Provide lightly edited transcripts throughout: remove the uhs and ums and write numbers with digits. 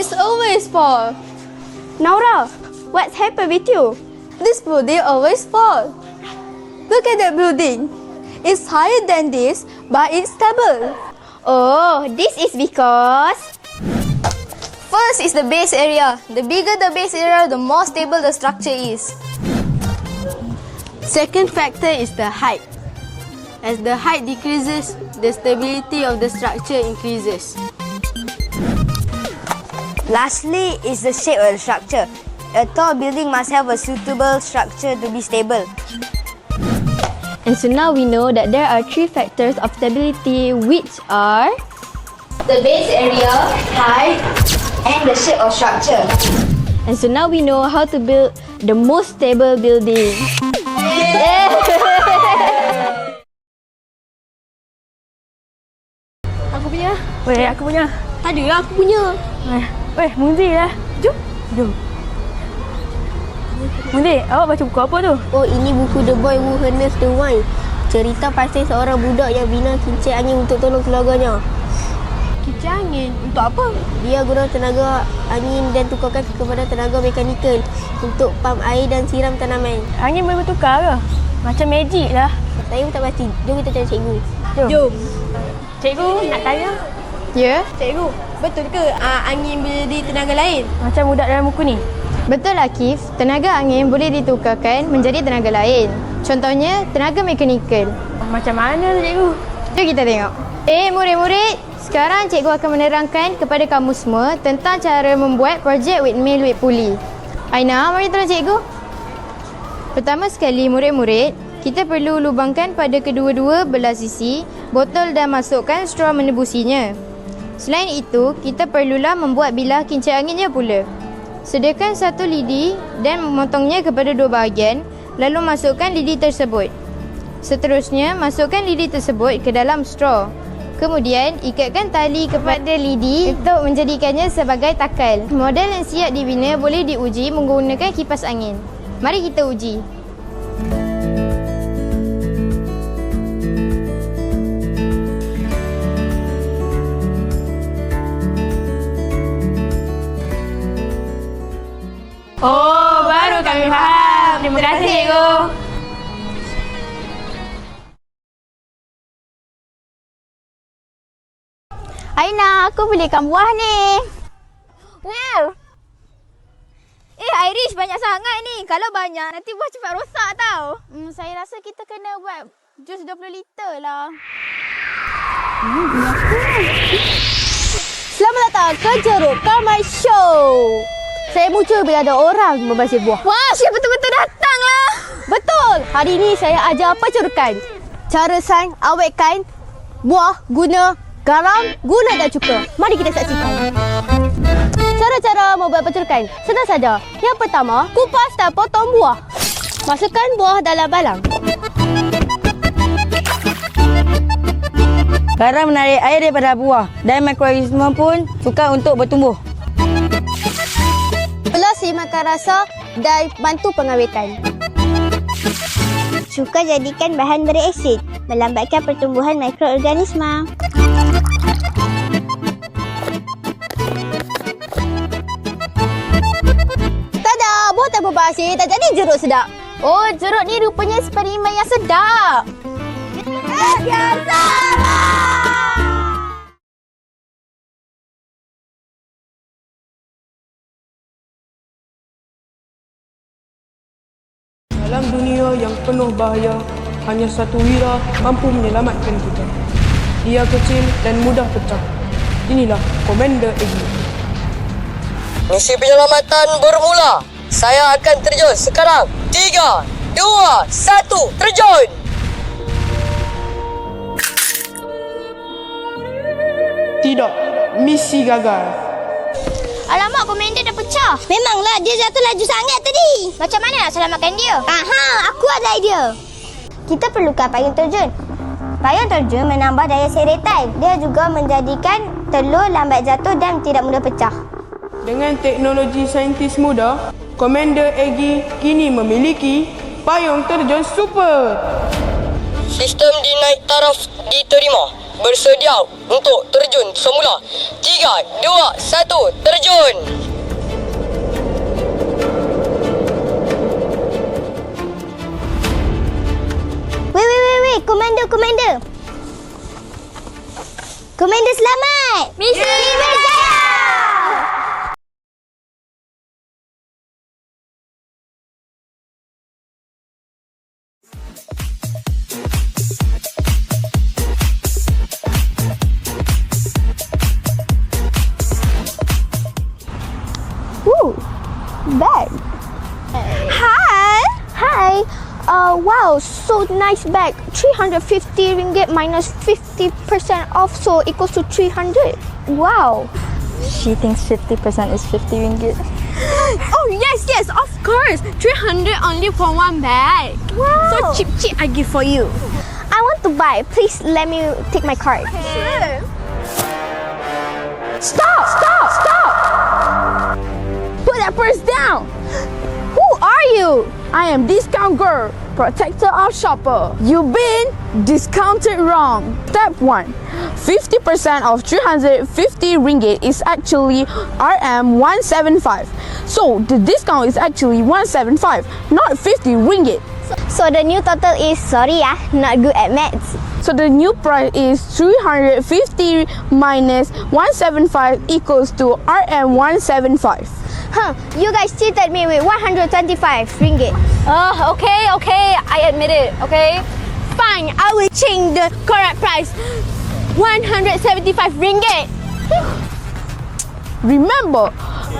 It's always fall. Naura, what's happened with you? This building always fall. Look at that building. It's higher than this, but it's stable. Oh, this is because... First is the base area. The bigger the base area, the more stable the structure is. Second factor is the height. As the height decreases, the stability of the structure increases. Lastly is the shape of the structure. A tall building must have a suitable structure to be stable. And so now we know that there are 3 factors of stability, which are The base area, height, And the shape of structure. And so now we know how to build the most stable building. Yeah. Aku punya. Weh, aku punya. Tak ada lah aku punya. Weh, Munzi lah. Jom. Jom. Munzi, awak baca buku apa tu? Oh, ini buku The Boy Who Harnessed the Wind. Cerita pasal seorang budak yang bina kincir angin untuk tolong keluarganya. Kincir angin? Untuk apa? Dia guna tenaga angin dan tukarkan kepada tenaga mekanikal untuk pam air dan siram tanaman. Angin boleh bertukar ke? Macam magic lah. Saya pun tak pasti. Jom kita cari cikgu. Jom. Cikgu, nak tanya. Ya, Cikgu, betul ke angin boleh di tenaga lain? Macam budak dalam buku ni. betul Akif. Tenaga angin boleh ditukarkan menjadi tenaga lain. Contohnya, tenaga mekanikal. Macam mana tu cikgu? Jom kita tengok. Murid-murid, sekarang cikgu akan menerangkan kepada kamu semua tentang cara membuat projek windmill with pulley. Aina, mari tolong cikgu. Pertama sekali, murid-murid, kita perlu lubangkan pada kedua-dua belah sisi botol dan masukkan straw menebusinya. Selain itu, kita perlulah membuat bilah kincir anginnya pula. Sediakan satu lidi dan memotongnya kepada 2 bahagian, lalu masukkan lidi tersebut. Seterusnya, masukkan lidi tersebut ke dalam straw. Kemudian, ikatkan tali kepada lidi untuk menjadikannya sebagai takal. Model yang siap dibina boleh diuji menggunakan kipas angin. Mari kita uji. Oh, baru kami faham. Terima kasih cikgu. Aina, aku belikan buah ni. Wow. Irish banyak sangat ni. Kalau banyak, nanti buah cepat rosak tau. Saya rasa kita kena buat jus 20 liter lah. Selamat datang ke Jeruk Kamai Show. Saya muncul bila ada orang membasir buah. Wah, siapa betul-betul datang lah. Betul. Hari ini saya ajar pencerukan. Cara sains awetkan buah guna garam, gula dan cuka. Mari kita saksikan. Cara-cara membuat pencerukan senang saja. Yang pertama, kupas dan potong buah. Masukkan buah dalam balang. Garam menarik air daripada buah dan mikroorganisma pun sukar untuk bertumbuh. Belah makan rasa dan bantu pengawetan. Cuka jadikan bahan bereasid, melambatkan pertumbuhan mikroorganisma. Tada, buah tak berbasir, tak jadi jeruk sedap. Oh, jeruk ni rupanya eksperimen yang sedap. Dalam dunia yang penuh bahaya, hanya satu wira mampu menyelamatkan kita. Dia kecil dan mudah pecah. Inilah Komander Eggy. Misi penyelamatan bermula. Saya akan terjun sekarang. 3, 2, 1, terjun! Tidak, misi gagal. Alamak, komander dah pecah. Memanglah, dia jatuh laju sangat tadi. Macam mana nak selamatkan dia? Aha, aku ada idea. Kita perlukan payung terjun. Payung terjun menambah daya seretan. Dia juga menjadikan telur lambat jatuh dan tidak mudah pecah. Dengan teknologi saintis muda, Komander Eggy kini memiliki payung terjun super. Sistem dinaik taraf diterima. Bersedia untuk terjun semula. 3, 2, 1, terjun! Wait. Komander. Komander selamat. Misi berjaya. Bag. Hi. Wow, so nice bag. 350 ringgit minus 50% off, so equals to 300. Wow. She thinks 50% is 50 ringgit. Oh yes, of course. 300 only for one bag. Wow. So cheap I give for you. I want to buy. Please let me take my card. Sure. Stop! Put that purse down. Who are you? I am Discount Girl, protector of shopper. You've been discounted wrong. Step 1. 50% of 350 ringgit is actually RM175. So the discount is actually 175, not 50 ringgit. So the new total is, not good at maths. So the new price is 350 minus 175 equals to RM175. You guys cheated me with 125 ringgit. Okay, I admit it, okay? Fine, I will change the correct price. 175 ringgit. Remember,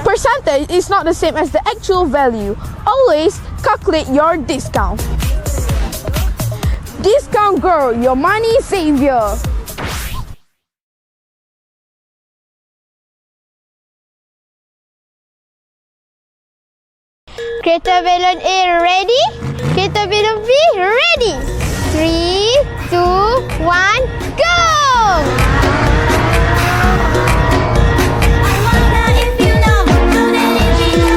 percentage is not the same as the actual value. Always calculate your discount. Discount Girl, your money savior. Kereta balon A ready? Kereta balon B ready? 3, 2, 1, go!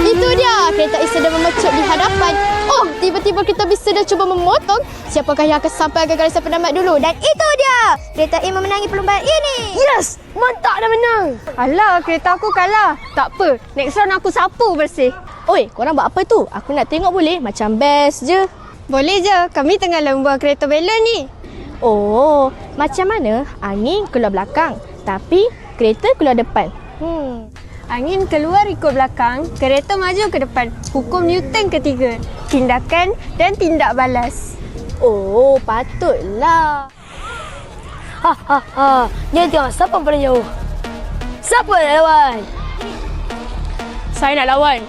Itu dia, kereta A sedang memecut di hadapan. Oh, tiba-tiba kereta B sedang cuba memotong. Siapakah yang akan sampai ke garisan penyelamat dulu? Dan itu dia, kereta A memenangi perlombaan ini. Yes, mantap dah menang. Alah, kereta aku kalah. Tak apa, next round aku sapu bersih. Oi, korang buat apa tu? Aku nak tengok boleh? Macam best je. Boleh je, kami tengah lomba kereta balon ni. Oh, macam mana? Angin keluar belakang, tapi kereta keluar depan. Angin keluar ikut belakang, kereta maju ke depan. Hukum Newton ketiga. Tindakan dan tindak balas. Oh, patutlah. Dia tengok siapa paling jauh. Siapa nak lawan? Saya nak lawan.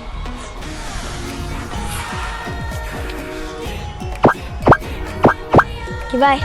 Okay, bye.